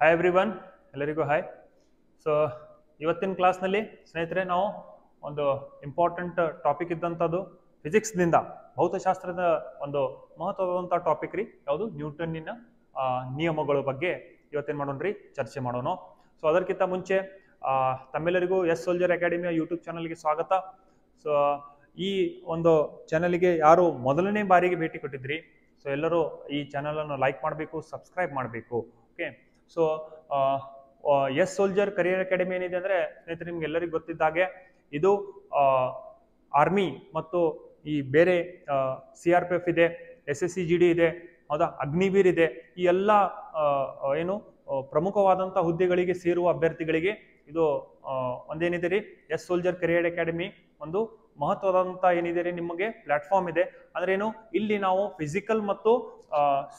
Hi everyone, ಎಲ್ಲರಿಗೂ hi. So ಇವತ್ತಿನ ಕ್ಲಾಸ್ನಲ್ಲಿ ಸ್ನೇಹಿತರೆ ನಾವು ಒಂದು ಇಂಪಾರ್ಟೆಂಟ್ ಟಾಪಿಕ್ ಇದ್ದಂಥದ್ದು ಫಿಸಿಕ್ಸ್ನಿಂದ ಭೌತಶಾಸ್ತ್ರದ ಒಂದು ಮಹತ್ವವಾದಂಥ ಟಾಪಿಕ್ ರೀ. ಯಾವುದು? ನ್ಯೂಟನ್ನಿನ ನಿಯಮಗಳ ಬಗ್ಗೆ ಇವತ್ತೇನು ಮಾಡೋಣ್ರಿ, ಚರ್ಚೆ ಮಾಡೋಣ. ಸೊ ಅದಕ್ಕಿಂತ ಮುಂಚೆ ತಮ್ಮೆಲ್ಲರಿಗೂ ಎಸ್ ಸೋಲ್ಜರ್ ಅಕಾಡೆಮಿಯ ಯೂಟ್ಯೂಬ್ ಚಾನಲ್ಗೆ ಸ್ವಾಗತ. ಸೊ ಈ ಒಂದು ಚಾನಲ್ಗೆ ಯಾರು ಮೊದಲನೇ ಬಾರಿಗೆ ಭೇಟಿ ಕೊಟ್ಟಿದ್ರಿ, ಸೊ ಎಲ್ಲರೂ ಈ ಚಾನಲನ್ನು ಲೈಕ್ ಮಾಡಬೇಕು, ಸಬ್ಸ್ಕ್ರೈಬ್ ಮಾಡಬೇಕು. Okay, so S soldier career academy ಏನಿದೆ ಅಂದರೆ ಸ್ನೇಹಿತರೆ ನಿಮ್ಗೆ ಎಲ್ಲರಿಗೂ ಗೊತ್ತಿದ್ದಾಗೆ ಇದು ಆರ್ಮಿ ಮತ್ತು ಈ ಬೇರೆ CRPF ಇದೆ, SSCGD ಇದೆ, ಹೌದಾ, ಅಗ್ನಿವೀರ್ ಇದೆ. ಈ ಎಲ್ಲ ಏನು ಪ್ರಮುಖವಾದಂಥ ಹುದ್ದೆಗಳಿಗೆ ಸೇರುವ ಅಭ್ಯರ್ಥಿಗಳಿಗೆ ಇದು ಒಂದೇನಿದೆ ರೀ, ಎಸ್ ಸೋಲ್ಜರ್ ಕರಿಯರ್ ಅಕಾಡೆಮಿ ಒಂದು ಮಹತ್ವದಂತ ಏನಿದೆ ರೀ ನಿಮಗೆ ಪ್ಲಾಟ್ಫಾರ್ಮ್ ಇದೆ. ಅಂದ್ರೆ ಏನು, ಇಲ್ಲಿ ನಾವು ಫಿಸಿಕಲ್ ಮತ್ತು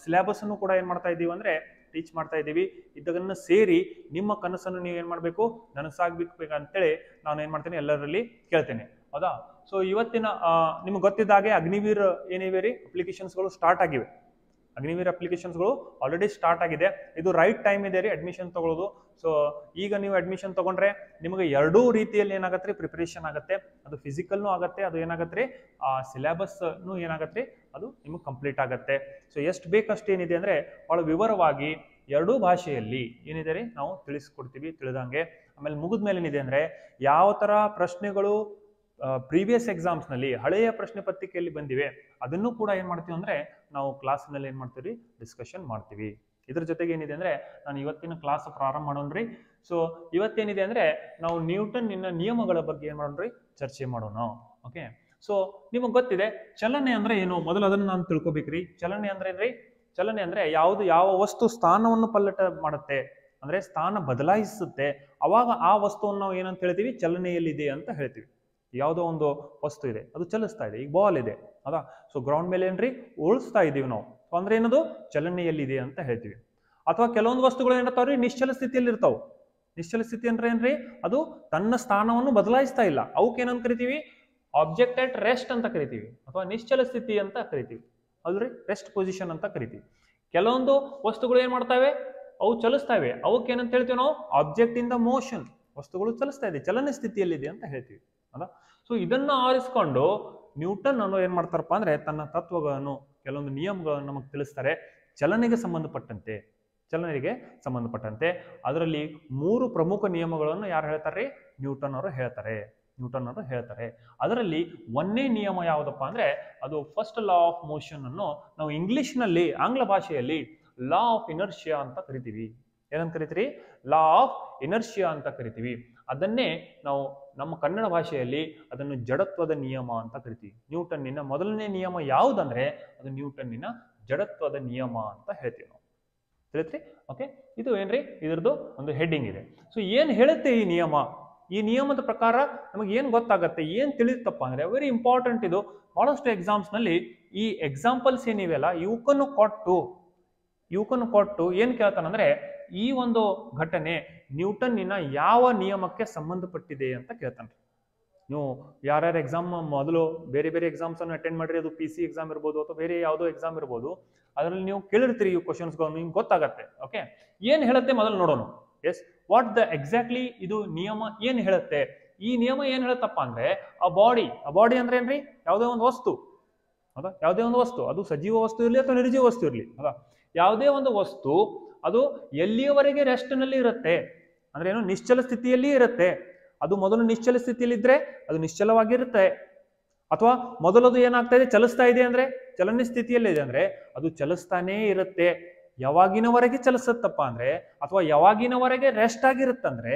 ಸಿಲೆಬಸ್ ಅನ್ನು ಕೂಡ ಏನ್ ಮಾಡ್ತಾ ಇದ್ದೀವಿ ಅಂದ್ರೆ ಟೀಚ್ ಮಾಡ್ತಾ ಇದ್ದೀವಿ. ಇದನ್ನ ಸೇರಿ ನಿಮ್ಮ ಕನಸನ್ನು ನೀವು ಏನ್ ಮಾಡ್ಬೇಕು, ನನಸಾಗ್ಬೇಕು ಅಂತೇಳಿ ನಾನು ಏನ್ ಮಾಡ್ತೇನೆ ಎಲ್ಲರಲ್ಲಿ ಕೇಳ್ತೇನೆ, ಹೌದಾ. ಸೊ ಇವತ್ತಿನ ನಿಮ್ಗೆ ಗೊತ್ತಿದ್ದಾಗೆ ಅಗ್ನಿವೀರ್ ಏನಿವೆ ರೀ ಅಪ್ಲಿಕೇಶನ್ಸ್ಗಳು ಸ್ಟಾರ್ಟ್ ಆಗಿವೆ. ಅಗ್ನಿವೀರ್ ಅಪ್ಲಿಕೇಶನ್ಸ್ಗಳು ಆಲ್ರೆಡಿ ಸ್ಟಾರ್ಟ್ ಆಗಿದೆ. ಇದು ರೈಟ್ ಟೈಮ್ ಇದೆ ರೀ ಅಡ್ಮಿಷನ್ ತಗೊಳ್ಳೋದು. ಸೊ ಈಗ ನೀವು ಅಡ್ಮಿಷನ್ ತಗೊಂಡ್ರೆ ನಿಮಗೆ ಎರಡೂ ರೀತಿಯಲ್ಲಿ ಏನಾಗತ್ತೆ ರೀ ಪ್ರಿಪರೇಷನ್ ಆಗುತ್ತೆ. ಅದು ಫಿಸಿಕಲ್ನು ಆಗುತ್ತೆ, ಅದು ಏನಾಗತ್ತೆ ರೀ ಸಿಲೆಬಸ್ನು ಏನಾಗತ್ತೆ ರೀ ಅದು ನಿಮಗೆ ಕಂಪ್ಲೀಟ್ ಆಗುತ್ತೆ. ಸೊ ಎಷ್ಟು ಬೇಕಷ್ಟು ಏನಿದೆ ಅಂದ್ರೆ ಬಹಳ ವಿವರವಾಗಿ ಎರಡೂ ಭಾಷೆಯಲ್ಲಿ ಏನಿದೆ ರೀ ನಾವು ತಿಳಿಸ್ಕೊಡ್ತೀವಿ ತಿಳಿದಂಗೆ. ಆಮೇಲೆ ಮುಗಿದ್ಮೇಲೆ ಏನಿದೆ ಅಂದ್ರೆ ಯಾವ ತರ ಪ್ರಶ್ನೆಗಳು ಪ್ರೀವಿಯಸ್ ಎಕ್ಸಾಮ್ಸ್ ನಲ್ಲಿ ಹಳೆಯ ಪ್ರಶ್ನೆ ಪತ್ರಿಕೆಯಲ್ಲಿ ಬಂದಿವೆ ಅದನ್ನು ಕೂಡ ಏನ್ ಮಾಡ್ತೀವಿ ಅಂದ್ರೆ ನಾವು ಕ್ಲಾಸ್ನಲ್ಲಿ ಏನ್ ಮಾಡ್ತೀವಿ ಡಿಸ್ಕಷನ್ ಮಾಡ್ತೀವಿ. ಇದ್ರ ಜೊತೆಗೆ ಏನಿದೆ ಅಂದ್ರೆ ನಾನು ಇವತ್ತಿನ ಕ್ಲಾಸ್ ಪ್ರಾರಂಭ ಮಾಡೋಣ್ರಿ. ಸೊ ಇವತ್ತೇನಿದೆ ಅಂದ್ರೆ ನಾವು ನ್ಯೂಟನ್ನಿನ ನಿಯಮಗಳ ಬಗ್ಗೆ ಏನ್ ಮಾಡೋಣ್ರಿ ಚರ್ಚೆ ಮಾಡೋಣ. ಓಕೆ, ಸೊ ನಿಮಗೆ ಗೊತ್ತಿದೆ ಚಲನೆ ಅಂದ್ರೆ ಏನು, ಮೊದಲು ಅದನ್ನ ನಾನು ತಿಳ್ಕೊಬೇಕ್ರಿ. ಚಲನೆ ಅಂದ್ರೆ ಏನ್ರಿ? ಚಲನೆ ಅಂದ್ರೆ ಯಾವ ವಸ್ತು ಸ್ಥಾನವನ್ನು ಪಲ್ಲಟ ಮಾಡುತ್ತೆ ಅಂದ್ರೆ ಸ್ಥಾನ ಬದಲಾಯಿಸುತ್ತೆ, ಅವಾಗ ಆ ವಸ್ತುವನ್ನು ನಾವು ಏನಂತ ಹೇಳ್ತೀವಿ, ಚಲನೆಯಲ್ಲಿದೆ ಅಂತ ಹೇಳ್ತೀವಿ. ಯಾವುದೋ ಒಂದು ವಸ್ತು ಇದೆ, ಅದು ಚಲಿಸ್ತಾ ಇದೆ. ಈಗ ಬಾಲ್ ಇದೆ, ಹೌದಾ. ಸೊ ಗ್ರೌಂಡ್ ಮೇಲೆ ಏನ್ರಿ ಉಳಿಸ್ತಾ ಇದೀವಿ ನಾವು, ಅಂದ್ರೆ ಏನದು ಚಲನೆಯಲ್ಲಿದೆ ಅಂತ ಹೇಳ್ತೀವಿ. ಅಥವಾ ಕೆಲವೊಂದು ವಸ್ತುಗಳು ಏನಿರ್ತಾವ್ರಿ ನಿಶ್ಚಲ ಸ್ಥಿತಿಯಲ್ಲಿ ಇರ್ತಾವ. ನಿಶ್ಚಲ ಸ್ಥಿತಿ ಅಂದ್ರೆ ಏನ್ರಿ, ಅದು ತನ್ನ ಸ್ಥಾನವನ್ನು ಬದಲಾಯಿಸ್ತಾ ಇಲ್ಲ. ಅವಕ್ಕೆ ಏನಂತ ಕರಿತೀವಿ, ಆಬ್ಜೆಕ್ಟ್ ಅಟ್ ರೆಸ್ಟ್ ಅಂತ ಕರಿತೀವಿ, ಅಥವಾ ನಿಶ್ಚಲ ಸ್ಥಿತಿ ಅಂತ ಕರಿತೀವಿ, ಅಲ್ರಿ ರೆಸ್ಟ್ ಪೊಸಿಷನ್ ಅಂತ ಕರಿತೀವಿ. ಕೆಲವೊಂದು ವಸ್ತುಗಳು ಏನ್ ಮಾಡ್ತಾವೆ, ಅವು ಚಲಿಸ್ತಾವೆ, ಅವಕ್ಕೆ ಏನಂತ ಹೇಳ್ತೀವಿ ನಾವು, ಆಬ್ಜೆಕ್ಟ್ ಇನ್ ದ ಮೋಷನ್. ವಸ್ತುಗಳು ಚಲಿಸ್ತಾ ಇದೆ, ಚಲನ ಸ್ಥಿತಿಯಲ್ಲಿದೆ ಅಂತ ಹೇಳ್ತೀವಿ, ಅಲ್ಲ. ಸೊ ಇದನ್ನ ಆರಿಸ್ಕೊಂಡು ನ್ಯೂಟನ್ ಅನ್ನೋ ಏನ್ ಮಾಡ್ತಾರಪ್ಪ ಅಂದ್ರೆ ತನ್ನ ತತ್ವಗಳನ್ನು ಕೆಲವೊಂದು ನಿಯಮಗಳನ್ನು ನಮಗೆ ತಿಳಿಸ್ತಾರೆ ಚಲನೆಗೆ ಸಂಬಂಧಪಟ್ಟಂತೆ. ಅದರಲ್ಲಿ 3 ಪ್ರಮುಖ ನಿಯಮಗಳನ್ನು ಯಾರು ಹೇಳ್ತಾರೆ, ನ್ಯೂಟನ್ ಅವರು ಹೇಳ್ತಾರೆ. ಅದರಲ್ಲಿ ಒಂದನೇ ನಿಯಮ ಯಾವುದಪ್ಪ ಅಂದ್ರೆ ಅದು ಫಸ್ಟ್ ಲಾ ಆಫ್ ಮೋಷನ್ ಅನ್ನು ನಾವು ಇಂಗ್ಲಿಷ್ ನಲ್ಲಿ, ಆಂಗ್ಲ ಭಾಷೆಯಲ್ಲಿ ಲಾ ಆಫ್ ಇನರ್ಷಿಯಾ ಅಂತ ಕರಿತೀವಿ. ಏನಂತ ಕರಿತೀರಿ? ಲಾ ಆಫ್ ಇನರ್ಷಿಯಾ ಅಂತ ಕರಿತೀವಿ. ಅದನ್ನೇ ನಾವು ನಮ್ಮ ಕನ್ನಡ ಭಾಷೆಯಲ್ಲಿ ಅದನ್ನು ಜಡತ್ವದ ನಿಯಮ ಅಂತ ಕರಿತೀವಿ. ನ್ಯೂಟನ್ನಿನ ಮೊದಲನೇ ನಿಯಮ ಯಾವುದಂದ್ರೆ ಅದು ನ್ಯೂಟನ್ನಿನ ಜಡತ್ವದ ನಿಯಮ ಅಂತ ಹೇಳ್ತೀವಿ ನಾವು. ತಿಳಿತ್ರಿ? ಓಕೆ, ಇದು ಏನ್ರಿ ಇದರದ್ದು ಒಂದು ಹೆಡ್ಡಿಂಗ್ ಇದೆ. ಸೊ ಏನ್ ಹೇಳುತ್ತೆ ಈ ನಿಯಮ? ಈ ನಿಯಮದ ಪ್ರಕಾರ ನಮಗೆ ಏನ್ ಗೊತ್ತಾಗತ್ತೆ, ಏನ್ ತಿಳಿಯುತ್ತಪ್ಪ ಅಂದ್ರೆ ವೆರಿ ಇಂಪಾರ್ಟೆಂಟ್. ಇದು ಬಹಳಷ್ಟು ಎಕ್ಸಾಮ್ಸ್ ನಲ್ಲಿ ಈ ಎಕ್ಸಾಂಪಲ್ಸ್ ಏನಿವೆಲ್ಲ ಇವಕ್ಕನ್ನು ಕೊಟ್ಟು ಏನ್ ಕೇಳ್ತಾನಂದ್ರೆ ಈ ಒಂದು ಘಟನೆ ನ್ಯೂಟನ್ನಿನ ಯಾವ ನಿಯಮಕ್ಕೆ ಸಂಬಂಧಪಟ್ಟಿದೆ ಅಂತ ಕೇಳ್ತಾನ್ರಿ. ನೀವು ಯಾರ್ಯಾರು ಎಕ್ಸಾಮ್ ಮೊದಲು ಬೇರೆ ಎಕ್ಸಾಮ್ಸ್ ಅನ್ನು ಅಟೆಂಡ್ ಮಾಡ್ರಿ, ಅದು PC ಎಕ್ಸಾಮ್ ಇರ್ಬೋದು ಅಥವಾ ಬೇರೆ ಯಾವುದೋ ಎಕ್ಸಾಮ್ ಇರ್ಬೋದು, ಅದರಲ್ಲಿ ನೀವು ಕೇಳಿರ್ತೀರಿ ಈ ಕ್ವಶನ್ಸ್ಗಳು, ನಿಮ್ಗೆ ಗೊತ್ತಾಗತ್ತೆ. ಓಕೆ, ಏನ್ ಹೇಳುತ್ತೆ ಮೊದಲು ನೋಡೋಣ. ಎಸ್, ವಾಟ್ ದ ಎಕ್ಸಾಕ್ಟ್ಲಿ ಇದು ನಿಯಮ ಏನ್ ಹೇಳುತ್ತೆ? ಈ ನಿಯಮ ಏನ್ ಹೇಳುತ್ತಪ್ಪ ಅಂದ್ರೆ ಆ ಬಾಡಿ ಅಂದ್ರೆ ಏನ್ರಿ, ಯಾವುದೇ ಒಂದು ವಸ್ತು, ಹೌದಾ, ಯಾವುದೇ ಒಂದು ವಸ್ತು, ಅದು ಸಜೀವ ವಸ್ತು ಇರಲಿ ಅಥವಾ ನಿರ್ಜೀವ ವಸ್ತು ಇರಲಿ, ಹೌದಾ, ಯಾವುದೇ ಒಂದು ವಸ್ತು ಅದು ಎಲ್ಲಿಯವರೆಗೆ ರೆಸ್ಟ್ ನಲ್ಲಿ ಇರುತ್ತೆ ಅಂದ್ರೆ ಏನು, ನಿಶ್ಚಲ ಸ್ಥಿತಿಯಲ್ಲಿ ಇರುತ್ತೆ. ಅದು ಮೊದಲು ನಿಶ್ಚಲ ಸ್ಥಿತಿಯಲ್ಲಿ ಇದ್ರೆ ಅದು ನಿಶ್ಚಲವಾಗಿರುತ್ತೆ, ಅಥವಾ ಮೊದಲದು ಏನಾಗ್ತಾ ಇದೆ, ಚಲಿಸ್ತಾ ಇದೆ ಅಂದ್ರೆ ಚಲನೆ ಸ್ಥಿತಿಯಲ್ಲಿ ಇದೆ ಅಂದ್ರೆ ಅದು ಚಲಿಸ್ತಾನೇ ಇರುತ್ತೆ. ಯಾವಾಗಿನವರೆಗೆ ಚಲಿಸುತ್ತಪ್ಪ ಅಂದ್ರೆ ಅಥವಾ ಯಾವಾಗಿನವರೆಗೆ ರೆಸ್ಟ್ ಆಗಿರುತ್ತಂದ್ರೆ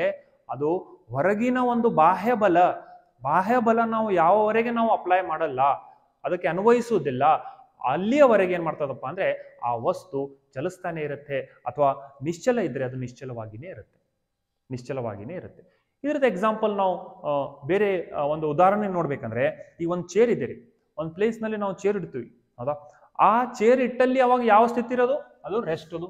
ಅದು ಹೊರಗಿನ ಒಂದು ಬಾಹ್ಯ ಬಲ ನಾವು ಯಾವವರೆಗೆ ನಾವು ಅಪ್ಲೈ ಮಾಡಲ್ಲ, ಅದಕ್ಕೆ ಅನ್ವಯಿಸುವುದಿಲ್ಲ, ಅಲ್ಲಿಯವರೆಗೆ ಏನ್ ಮಾಡ್ತದಪ್ಪ ಅಂದ್ರೆ ಆ ವಸ್ತು ಚಲಿಸ್ತಾನೆ ಇರುತ್ತೆ. ಅಥವಾ ನಿಶ್ಚಲ ಇದ್ರೆ ಅದು ನಿಶ್ಚಲವಾಗಿನೇ ಇರುತ್ತೆ. ಇದ್ರದ್ದು ಎಕ್ಸಾಂಪಲ್ ನಾವು ಬೇರೆ ಒಂದು ಉದಾಹರಣೆ ನೋಡ್ಬೇಕಂದ್ರೆ ಈ ಒಂದು ಚೇರ್ ಇದೆ ರೀ, ಒಂದು ಪ್ಲೇಸ್ ನಲ್ಲಿ ನಾವು ಚೇರ್ ಇಡ್ತೀವಿ, ಹೌದಾ. ಆ ಚೇರ್ ಇಟ್ಟಲ್ಲಿ ಅವಾಗ ಯಾವ ಸ್ಥಿತಿ ಇರೋದು, ಅದು ರೆಸ್ಟ್, ಅದು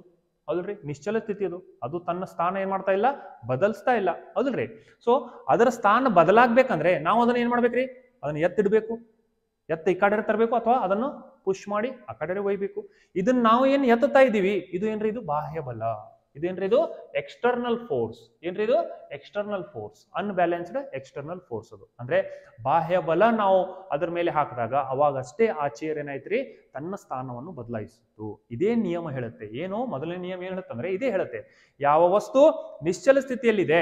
ಹೌದಲ್ರಿ, ನಿಶ್ಚಲ ಸ್ಥಿತಿ. ಅದು ತನ್ನ ಸ್ಥಾನ ಏನ್ ಮಾಡ್ತಾ ಇಲ್ಲ, ಬದಲಿಸ್ತಾ ಇಲ್ಲ, ಹೌದಲ್ರಿ. ಸೊ ಅದರ ಸ್ಥಾನ ಬದಲಾಗ್ಬೇಕಂದ್ರೆ ನಾವು ಅದನ್ನ ಏನ್ ಮಾಡ್ಬೇಕ್ರಿ, ಅದನ್ನ ಎತ್ತಿಡ್ಬೇಕು, ಈ ಕಡೆ ತರಬೇಕು, ಅಥವಾ ಅದನ್ನು ಪುಷ್ ಮಾಡಿ ಆ ಕಡೆ ಒಯ್ಬೇಕು. ಇದನ್ನ ನಾವು ಏನ್ ಎತ್ತುತ್ತಾ ಇದೀವಿ, ಇದು ಏನ್ರಿ, ಇದು ಬಾಹ್ಯ ಬಲ. ಇದೇನ್ರಿ ಇದು ಎಕ್ಸ್ಟರ್ನಲ್ ಫೋರ್ಸ್. ಏನ್ರಿ ಇದು external force, unbalanced external force. ಅದು ಅಂದ್ರೆ ಬಾಹ್ಯ ಬಲ ನಾವು ಅದ್ರ ಮೇಲೆ ಹಾಕಿದಾಗ ಅವಾಗಷ್ಟೇ ಆ ಚೇರ್ ಏನಾಯ್ತ್ರಿ ತನ್ನ ಸ್ಥಾನವನ್ನು ಬದಲಾಯಿಸಿತು. ಇದೇ ನಿಯಮ ಹೇಳುತ್ತೆ. ಏನು ಮೊದಲನೇ ನಿಯಮ ಏನ್ ಹೇಳುತ್ತೆ ಅಂದ್ರೆ ಇದೇ ಹೇಳುತ್ತೆ, ಯಾವ ವಸ್ತು ನಿಶ್ಚಲ ಸ್ಥಿತಿಯಲ್ಲಿದೆ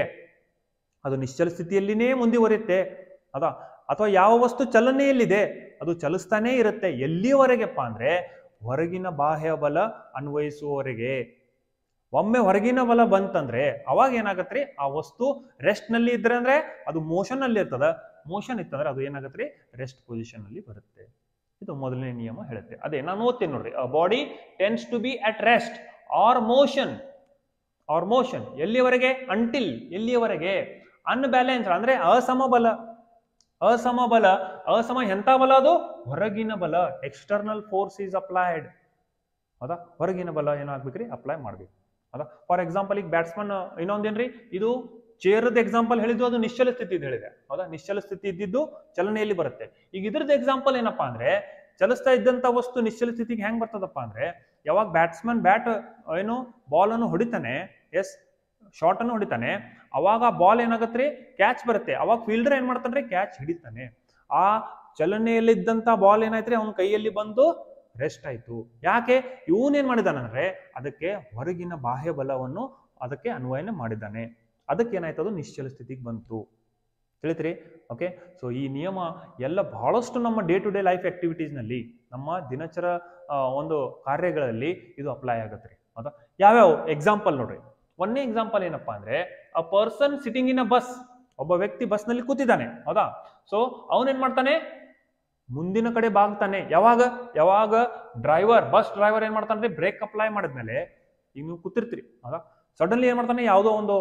ಅದು ನಿಶ್ಚಲ ಸ್ಥಿತಿಯಲ್ಲಿನೇ ಮುಂದುವರಿಯುತ್ತೆ ಅದಾ, ಅಥವಾ ಯಾವ ವಸ್ತು ಚಲನೆಯಲ್ಲಿದೆ ಅದು ಚಲಿಸ್ತಾನೇ ಇರುತ್ತೆ. ಎಲ್ಲಿಯವರೆಗೆಪ್ಪ ಅಂದ್ರೆ ಹೊರಗಿನ ಬಾಹ್ಯ ಬಲ ಅನ್ವಯಿಸುವವರೆಗೆ. ಒಮ್ಮೆ ಹೊರಗಿನ ಬಲ ಬಂತಂದ್ರೆ ಅವಾಗ ಏನಾಗತ್ರಿ ಆ ವಸ್ತು ರೆಸ್ಟ್ ನಲ್ಲಿ ಇದ್ರೆ ಅಂದ್ರೆ ಅದು ಮೋಷನ್ ಅಲ್ಲಿ ಇರ್ತದ, ಮೋಷನ್ ಇತ್ತಂದ್ರೆ ಅದು ಏನಾಗತ್ರಿ ರೆಸ್ಟ್ ಪೊಸಿಷನ್ ಅಲ್ಲಿ ಬರುತ್ತೆ. ಇದು ಮೊದಲನೇ ನಿಯಮ ಹೇಳುತ್ತೆ. ಅದೇ ನಾನು ಓದ್ತೀನಿ ನೋಡ್ರಿ, body tends to be at rest or motion ಎಲ್ಲಿಯವರೆಗೆ, ಅಂಟಿಲ್ ಎಲ್ಲಿಯವರೆಗೆ ಅನ್ಬ್ಯಾಲೆನ್ಸ್ ಅಂದ್ರೆ ಅಸಮಬಲ. ಎಂತ ಬಲ ಅದು ಹೊರಗಿನ ಬಲ, ಎಕ್ಸ್ಟರ್ನಲ್ ಫೋರ್ಸ್ ಈಸ್ ಅಪ್ಲೈಡ್. ಹೌದಾ, ಹೊರಗಿನ ಬಲ ಏನಾಗ್ಬೇಕ್ರಿ ಅಪ್ಲೈ ಮಾಡ್ಬೇಕು. ಹೌದಾ, ಫಾರ್ ಎಕ್ಸಾಂಪಲ್ ಈಗ ಬ್ಯಾಟ್ಸ್ಮನ್ ಇನ್ನೊಂದೇನ್ರಿ ಇದು ಚೇರ್ದ ಎಕ್ಸಾಂಪಲ್ ಹೇಳಿದ್ದು ಅದು ನಿಶ್ಚಲ ಸ್ಥಿತಿ ಹೇಳಿದೆ. ಹೌದಾ, ನಿಶ್ಚಲ ಸ್ಥಿತಿ ಇದ್ದಿದ್ದು ಚಲನೆಯಲ್ಲಿ ಬರುತ್ತೆ. ಈಗ ಇದ್ರದ್ದು ಎಕ್ಸಾಂಪಲ್ ಏನಪ್ಪಾ ಅಂದ್ರೆ ಚಲಿಸ್ತಾ ಇದ್ದಂತ ವಸ್ತು ನಿಶ್ಚಲ ಸ್ಥಿತಿಗೆ ಹೆಂಗ್ ಬರ್ತದಪ್ಪ ಅಂದ್ರೆ ಯಾವಾಗ ಬ್ಯಾಟ್ಸ್ಮನ್ ಬ್ಯಾಟ್ ಏನು ಬಾಲ್ ಅನ್ನು ಹೊಡಿತಾನೆ, ಶಾರ್ಟ್ ಅನ್ನು ಹೊಡಿತಾನೆ, ಅವಾಗ ಬಾಲ್ ಏನಾಗತ್ರಿ ಕ್ಯಾಚ್ ಬರುತ್ತೆ. ಅವಾಗ ಫೀಲ್ಡರ್ ಏನ್ ಮಾಡ್ತಾನ್ರಿ ಕ್ಯಾಚ್ ಹಿಡಿತಾನೆ. ಆ ಚಲನೆಯಲ್ಲಿದ್ದಂತ ಬಾಲ್ ಏನಾಯ್ತ್ರಿ ಅವನ ಕೈಯಲ್ಲಿ ಬಂದು ರೆಸ್ಟ್ ಆಯ್ತು. ಯಾಕೆ ಇವನೇನ್ ಮಾಡಿದಾನಂದ್ರೆ ಅದಕ್ಕೆ ಹೊರಗಿನ ಬಾಹ್ಯ ಬಲವನ್ನು ಅದಕ್ಕೆ ಅನ್ವಯನೆ ಮಾಡಿದ್ದಾನೆ. ಅದಕ್ಕೆ ಏನಾಯ್ತು ಅದು ನಿಶ್ಚಲ ಸ್ಥಿತಿಗೆ ಬಂತು. ತಿಳಿತ್ರಿ? ಓಕೆ, ಸೊ ಈ ನಿಯಮ ಎಲ್ಲ ಬಹಳಷ್ಟು ನಮ್ಮ day to day life activities ನಲ್ಲಿ, ನಮ್ಮ ದಿನಚರ ಒಂದು ಕಾರ್ಯಗಳಲ್ಲಿ ಇದು ಅಪ್ಲೈ ಆಗತ್ರಿ. ಹೌದಾ, ಯಾವ್ಯಾವ ಎಕ್ಸಾಂಪಲ್ ನೋಡ್ರಿ. ಒಂದೇ ಎಕ್ಸಾಂಪಲ್ ಏನಪ್ಪಾ ಅಂದ್ರೆ a person sitting in a bus. ಒಬ್ಬ ವ್ಯಕ್ತಿ ಬಸ್ ನಲ್ಲಿ ಕೂತಿದ್ದಾನೆ. ಹೌದಾ, ಸೊ ಅವನೇನ್ ಮಾಡ್ತಾನೆ ಮುಂದಿನ ಕಡೆ ಬಾಗ್ತಾನೆ. ಯಾವಾಗ ಬಸ್ ಡ್ರೈವರ್ ಏನ್ ಮಾಡ್ತಾನೆ ಬ್ರೇಕ್ ಅಪ್ಲೈ ಮಾಡಿದ್ಮೇಲೆ, ಈಗ ನೀವು ಕೂತಿರ್ತೀರಿ. ಹೌದಾ, ಸಡನ್ಲಿ ಏನ್ ಮಾಡ್ತಾನೆ ಯಾವುದೋ ಒಂದು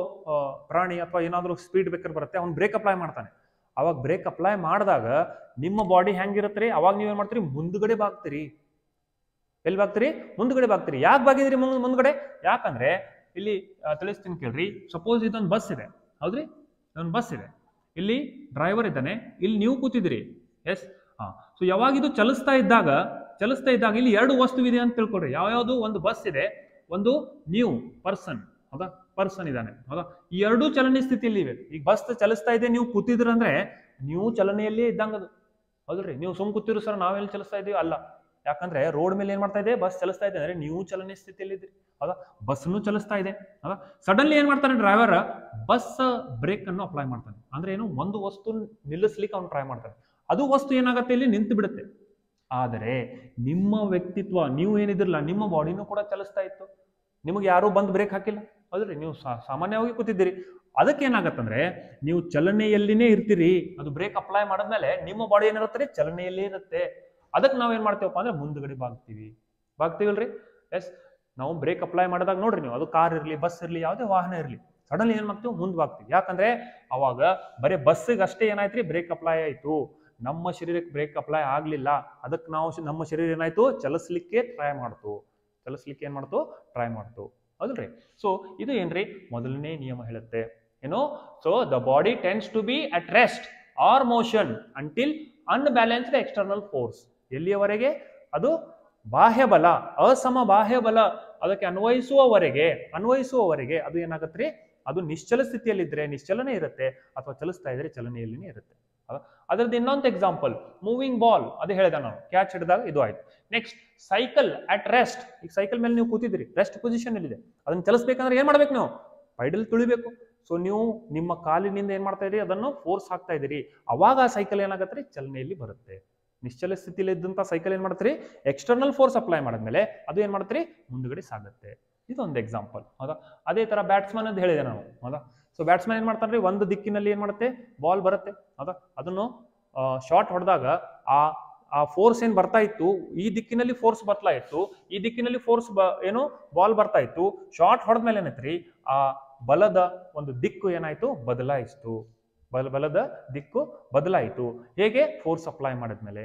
ಪ್ರಾಣಿ ಅಥವಾ ಏನಾದ್ರೂ ಸ್ಪೀಡ್ ಬ್ರೇಕರ್ ಬರುತ್ತೆ, ಅವ್ನು ಬ್ರೇಕ್ ಅಪ್ಲೈ ಮಾಡ್ತಾನೆ. ಅವಾಗ ಬ್ರೇಕ್ ಅಪ್ಲೈ ಮಾಡಿದಾಗ ನಿಮ್ಮ ಬಾಡಿ ಹೆಂಗಿರತ್ರಿ, ಅವಾಗ ನೀವೇನ್ ಮಾಡ್ತೀರಿ ಮುಂದ್ಗಡೆ ಬಾಗ್ತೀರಿ. ಎಲ್ಲಿ ಬಾಗ್ತೀರಿ? ಮುಂದ್ಗಡೆ ಬಾಗ್ತೀರಿ. ಯಾಕೆ ಬಾಗಿದ್ರಿ ಮುಂದ್ಗಡೆ? ಯಾಕಂದ್ರೆ ಇಲ್ಲಿ ತಿಳಿಸ್ತೀನಿ ಕೇಳ್ರಿ. ಸಪೋಸ್ ಇದೊಂದು ಬಸ್ ಇದೆ, ಹೌದ್ರಿ, ಇದೊಂದು ಬಸ್ ಇದೆ, ಇಲ್ಲಿ ಡ್ರೈವರ್ ಇದ್ದಾನೆ, ಇಲ್ಲಿ ನೀವು ಕೂತಿದ್ರಿ. ಎಸ್, ಸೊ ಯಾವಾಗ ಇದು ಚಲಿಸ್ತಾ ಇದ್ದಾಗ ಇಲ್ಲಿ ಎರಡು ವಸ್ತು ಇದೆ ಅಂತ ತಿಳ್ಕೊಡ್ರಿ. ಯಾವ್ಯಾವುದು? ಒಂದು ಬಸ್ ಇದೆ, ಒಂದು ನೀವು ಪರ್ಸನ್. ಹೌದಾ, ಪರ್ಸನ್ ಇದ್ದಾನೆ. ಹೌದಾ, ಈ ಎರಡೂ ಚಲನೆ ಸ್ಥಿತಿಯಲ್ಲಿ ಇವೆ. ಈಗ ಬಸ್ ಚಲಿಸ್ತಾ ಇದೆ, ನೀವು ಕೂತಿದ್ರ ಅಂದ್ರೆ ನೀವು ಚಲನೆಯಲ್ಲೇ ಇದ್ದಂಗದು. ಹೌದ್ರಿ, ನೀವು ಸುಮ್ ಕೂತಿರು ಸರ್ ನಾವೆಲ್ಲಿ ಚಲಿಸ್ತಾ ಇದೀವಿ ಅಲ್ಲ. ಯಾಕಂದ್ರೆ ರೋಡ್ ಮೇಲೆ ಏನ್ ಮಾಡ್ತಾ ಇದೆ, ಬಸ್ ಚಲಿಸ್ತಾ ಇದೆ ಅಂದ್ರೆ ನೀವು ಚಲನೆ ಸ್ಥಿತಿಯಲ್ಲಿ ಇದ್ರಿ. ಹೌದಾ, ಬಸ್ನು ಚಲಿಸ್ತಾ ಇದೆ. ಹೌದಾ, ಸಡನ್ಲಿ ಏನ್ ಮಾಡ್ತಾನೆ ಡ್ರೈವರ್ ಬಸ್ ಬ್ರೇಕ್ ಅನ್ನು ಅಪ್ಲೈ ಮಾಡ್ತಾನೆ. ಅಂದ್ರೆ ಏನು, ಒಂದು ವಸ್ತು ನಿಲ್ಲಿಸ್ಲಿಕ್ಕೆ ಅವ್ನು ಟ್ರೈ ಮಾಡ್ತಾನೆ. ಅದು ವಸ್ತು ಏನಾಗತ್ತೆ ಇಲ್ಲಿ ನಿಂತು ಬಿಡುತ್ತೆ. ಆದರೆ ನಿಮ್ಮ ವ್ಯಕ್ತಿತ್ವ, ನೀವು ಏನಿದ್ರಲ್ಲ ನಿಮ್ಮ ಬಾಡಿನೂ ಕೂಡ ಚಲಿಸ್ತಾ ಇತ್ತು. ನಿಮಗೆ ಯಾರು ಬಂದು ಬ್ರೇಕ್ ಹಾಕಿಲ್ಲ. ಹೌದ್ರಿ, ನೀವು ಸಾಮಾನ್ಯವಾಗಿ ಕೂತಿದ್ದೀರಿ. ಅದಕ್ಕೆ ಏನಾಗತ್ತಂದ್ರೆ ನೀವು ಚಲನೆಯಲ್ಲಿನೇ ಇರ್ತೀರಿ. ಅದು ಬ್ರೇಕ್ ಅಪ್ಲೈ ಮಾಡಿದ್ಮೇಲೆ ನಿಮ್ಮ ಬಾಡಿ ಏನಿರುತ್ತೆ ಚಲನೆಯಲ್ಲೇ ಇರುತ್ತೆ. ಅದಕ್ಕೆ ನಾವೇನ್ ಮಾಡ್ತೀವಪ್ಪ ಅಂದ್ರೆ ಮುಂದ್ಗಡೆ ಬಾಗ್ತೀವಲ್ರಿ. ಎಸ್, ನಾವು ಬ್ರೇಕ್ ಅಪ್ಲೈ ಮಾಡಿದಾಗ ನೋಡ್ರಿ ನೀವು, ಅದು ಕಾರ್ ಇರ್ಲಿ, ಬಸ್ ಇರ್ಲಿ, ಯಾವುದೇ ವಾಹನ ಇರ್ಲಿ, ಸಡನ್ಲಿ ಏನ್ ಮಾಡ್ತೀವಿ ಮುಂದ್ ಬಾಗ್ತೀವಿ. ಯಾಕಂದ್ರೆ ಅವಾಗ ಬರೀ ಬಸ್ಸಿಗೆ ಅಷ್ಟೇ ಏನಾಯ್ತ್ರಿ ಬ್ರೇಕ್ ಅಪ್ಲೈ ಆಯ್ತು, ನಮ್ಮ ಶರೀರಕ್ಕೆ ಬ್ರೇಕ್ ಅಪ್ಲೈ ಆಗ್ಲಿಲ್ಲ. ಅದಕ್ಕೆ ನಾವು ನಮ್ಮ ಶರೀರ ಏನಾಯ್ತು ಚಲಿಸ್ಲಿಕ್ಕೆ ಟ್ರೈ ಮಾಡ್ತು. ಹೌದ್ರಿ, ಸೊ ಇದು ಏನ್ರಿ ಮೊದಲನೇ ನಿಯಮ ಹೇಳುತ್ತೆ. ಏನು? So the body tends to be at rest or motion until unbalanced external force. ಎಲ್ಲಿಯವರೆಗೆ? ಅದು ಬಾಹ್ಯ ಬಲ, ಅಸಮ ಬಾಹ್ಯ ಬಲ ಅದಕ್ಕೆ ಅನ್ವಯಿಸುವವರೆಗೆ ಅದು ಏನಾಗತ್ರಿ, ಅದು ನಿಶ್ಚಲ ಸ್ಥಿತಿಯಲ್ಲಿದ್ರೆ ನಿಶ್ಚಲನೆ ಇರುತ್ತೆ, ಅಥವಾ ಚಲಿಸ್ತಾ ಇದ್ರೆ ಚಲನೆಯಲ್ಲಿನೇ ಇರುತ್ತೆ. ಅದರದ್ದು ಇನ್ನೊಂದು ಎಕ್ಸಾಂಪಲ್ ಮೂವಿಂಗ್ ಬಾಲ್, ಅದೇ ಹೇಳಿದ ನಾನು, ಕ್ಯಾಚ್ ಹಿಡಿದಾಗ ಇದು ಆಯ್ತು. Next cycle at rest. ಈಗ ಸೈಕಲ್ ಮೇಲೆ ನೀವು ಕೂತಿದ್ರಿ, ರೆಸ್ಟ್ ಪೊಸಿಷನ್ ಇದೆ. ಅದನ್ನ ಚಲಿಸ್ಬೇಕಂದ್ರೆ ಏನ್ ಮಾಡ್ಬೇಕು? ನೀವು ಪೈಡಲ್ ತುಳಿಬೇಕು. ಸೊ ನೀವು ನಿಮ್ಮ ಕಾಲಿನಿಂದ ಏನ್ ಮಾಡ್ತಾ ಇದ್ರಿ, ಅದನ್ನು ಫೋರ್ಸ್ ಹಾಕ್ತಾ ಇದೀರಿ. ಅವಾಗ ಆ ಸೈಕಲ್ ಏನಾಗತ್ರಿ ಚಲನೆಯಲ್ಲಿ ಬರುತ್ತೆ. ನಿಶ್ಚಲ ಸ್ಥಿತಿಯಲ್ಲಿ ಇದ್ದಂತ ಸೈಕಲ್ ಏನ್ ಮಾಡ್ತೀರಿ, ಎಕ್ಸ್ಟರ್ನಲ್ ಫೋರ್ಸ್ ಅಪ್ಲೈ ಮಾಡಿದ್ಮೇಲೆ ಅದು ಏನ್ ಮಾಡ್ತೀರಿ ಮುಂದ್ಗಡೆ ಸಾಗುತ್ತೆ. ಇದೊಂದು ಎಕ್ಸಾಂಪಲ್. ಹೌದಾ, ಅದೇ ತರ ಬ್ಯಾಟ್ಸ್ಮನ್ ಅಂತ ಹೇಳಿದೆ ನಾವು. ಹೌದಾ, ಸೊ ಬ್ಯಾಟ್ಸ್ಮನ್ ಏನ್ ಮಾಡ್ತಾನ್ರಿ, ಒಂದು ದಿಕ್ಕಿನಲ್ಲಿ ಏನ್ ಮಾಡುತ್ತೆ ಬಾಲ್ ಬರುತ್ತೆ. ಹೌದಾ, ಅದನ್ನು ಶಾರ್ಟ್ ಹೊಡೆದಾಗ ಆ ಫೋರ್ಸ್ ಏನ್ ಬರ್ತಾ ಇತ್ತು, ಈ ದಿಕ್ಕಿನಲ್ಲಿ ಫೋರ್ಸ್ ಬರ್ತಾ ಇತ್ತು, ಈ ದಿಕ್ಕಿನಲ್ಲಿ ಫೋರ್ಸ್ ಏನು ಬಾಲ್ ಬರ್ತಾ ಇತ್ತು. ಶಾರ್ಟ್ ಹೊಡೆದ್ಮೇಲೆ ಏನೈತ್ರಿ, ಆ ಬಲದ ಒಂದು ದಿಕ್ಕು ಏನಾಯ್ತು ಬದಲಾಯಿಸ್ತು. ಬಲದ ದಿಕ್ಕು ಬದಲಾಯಿತು. ಹೇಗೆ? ಫೋರ್ಸ್ ಅಪ್ಲೈ ಮಾಡಿದ್ಮೇಲೆ.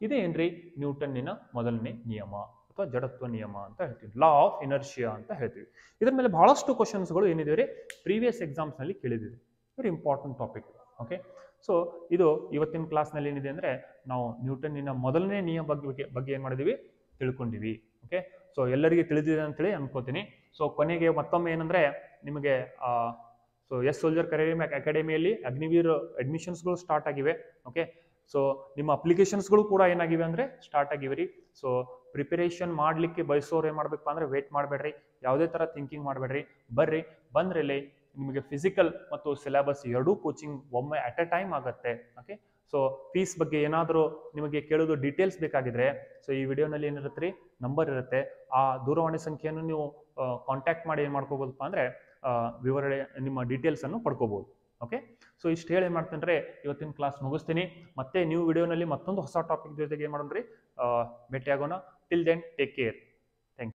ಇದೇ ಏನ್ರಿ ನ್ಯೂಟನ್ನಿನ ಮೊದಲನೇ ನಿಯಮ ಅಥವಾ ಜಡತ್ವ ನಿಯಮ ಅಂತ ಹೇಳ್ತೀವಿ, ಲಾ ಆಫ್ ಇನರ್ಷಿಯಾ ಅಂತ ಹೇಳ್ತೀವಿ. ಇದ್ರ ಮೇಲೆ ಬಹಳಷ್ಟು ಕ್ವಶನ್ಸ್ಗಳು ಏನಿದೆ ಪ್ರೀವಿಯಸ್ ಎಕ್ಸಾಮ್ಸ್ ನಲ್ಲಿ ಕೇಳಿದ್ದೀವಿ. Very important topic. Okay, so ಇದು ಇವತ್ತಿನ ಕ್ಲಾಸ್ನಲ್ಲಿ ಏನಿದೆ ಅಂದ್ರೆ ನಾವು ನ್ಯೂಟನ್ನಿನ ಮೊದಲನೇ ನಿಯಮ ಬಗ್ಗೆ ಏನ್ ಮಾಡಿದೀವಿ ತಿಳ್ಕೊಂಡಿವಿ. ಓಕೆ, ಸೊ ಎಲ್ಲರಿಗೆ ತಿಳಿದಿದೆ ಅಂತೇಳಿ ಅನ್ಕೋತೀನಿ. ಸೊ ಕೊನೆಗೆ ಮತ್ತೊಮ್ಮೆ ಏನಂದ್ರೆ ನಿಮಗೆ ಸೊ ಎಸ್ ಸೋಲ್ಜರ್ ಕರಿಯರ್ ಅಕಾಡೆಮಿಯಲ್ಲಿ ಅಗ್ನಿವೀರ್ ಅಡ್ಮಿಷನ್ಸ್ಗಳು ಸ್ಟಾರ್ಟ್ ಆಗಿವೆ. ಓಕೆ, ಸೊ ನಿಮ್ಮ ಅಪ್ಲಿಕೇಶನ್ಸ್ಗಳು ಕೂಡ ಏನಾಗಿವೆ ಅಂದ್ರೆ ಸ್ಟಾರ್ಟ್ ಆಗಿವೆ ರೀ. ಸೊ ಪ್ರಿಪರೇಷನ್ ಮಾಡ್ಲಿಕ್ಕೆ ಬಯಸೋರು ಏನ್ ಮಾಡ್ಬೇಕಪ್ಪ ಅಂದ್ರೆ ವೇಟ್ ಮಾಡಬೇಡ್ರಿ, ಯಾವುದೇ ತರ ಥಿಂಕಿಂಗ್ ಮಾಡಬೇಡ್ರಿ, ಬರ್ರಿ. ಬಂದ್ರಲ್ಲಿ ನಿಮಗೆ ಫಿಸಿಕಲ್ ಮತ್ತು ಸಿಲೆಬಸ್ ಎರಡೂ ಕೋಚಿಂಗ್ ಒಮ್ಮೆ ಅಟ್ ಎ ಟೈಮ್ ಆಗುತ್ತೆ. ಓಕೆ, ಸೊ ಫೀಸ್ ಬಗ್ಗೆ ಏನಾದರೂ ನಿಮಗೆ ಕೇಳೋದು ಡೀಟೇಲ್ಸ್ ಬೇಕಾಗಿದ್ರೆ ಸೊ ಈ ವಿಡಿಯೋನಲ್ಲಿ ಏನಿರುತ್ತೆ ರೀ, ನಂಬರ್ ಇರುತ್ತೆ, ಆ ದೂರವಾಣಿ ಸಂಖ್ಯೆಯನ್ನು ನೀವು ಕಾಂಟ್ಯಾಕ್ಟ್ ಮಾಡಿ ಏನು ಮಾಡ್ಕೋಬೋದಪ್ಪ ಅಂದ್ರೆ ವಿವರಣೆ ನಿಮ್ಮ ಡೀಟೇಲ್ಸ್ ಅನ್ನು ಪಡ್ಕೋಬಹುದು. ಓಕೆ, ಸೊ ಇಷ್ಟು ಹೇಳಿ ಏನು ಮಾಡ್ತೇನೆ ಇವತ್ತಿನ ಕ್ಲಾಸ್ ಮುಗಿಸ್ತೀನಿ. ಮತ್ತೆ ನೀವು ವಿಡಿಯೋನಲ್ಲಿ ಮತ್ತೊಂದು ಹೊಸ ಟಾಪಿಕ್ ಜೊತೆಗೆ ಏನು ಮಾಡೋಣ ರೀ, ಭೇಟಿಯಾಗೋಣ. Till then take care.